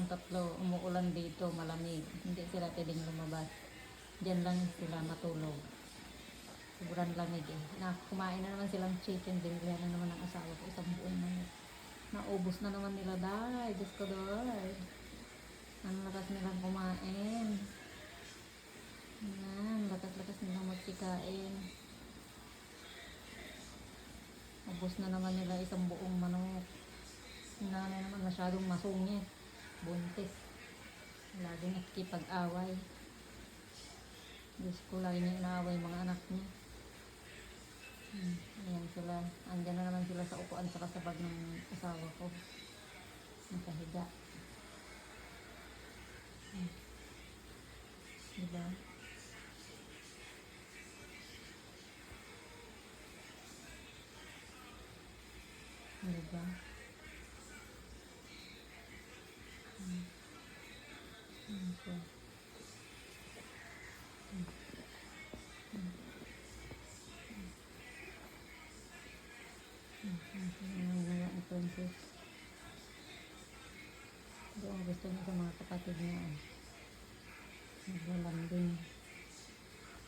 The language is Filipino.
silang tatlo, umuulan dito, malamig. Hindi sila pwedeng lumabas. Diyan lang sila matulog. Sobrang lamig eh. Kumain na naman silang chicken. Binilihan na naman ng asawa ko isang buong manok. Naubos na naman nila, day. Diyos ko, day. Ang lakas nilang kumain. Yan, lakas-lakas nilang magsikain. Ubos na naman nila isang buong manok. Yung nanay naman masyadong masungit. Buntis. Laging nakikipag-away. Diyos ko, lagi niya inaaway mga anak niya. Ayan sila. Andyan na naman sila sa upuan sa kasabag ng asawa ko. Nakahiga. Diba? Diba? Okay. Princess. Doon gusto niya sa mga kapatid niya. Naglalambing.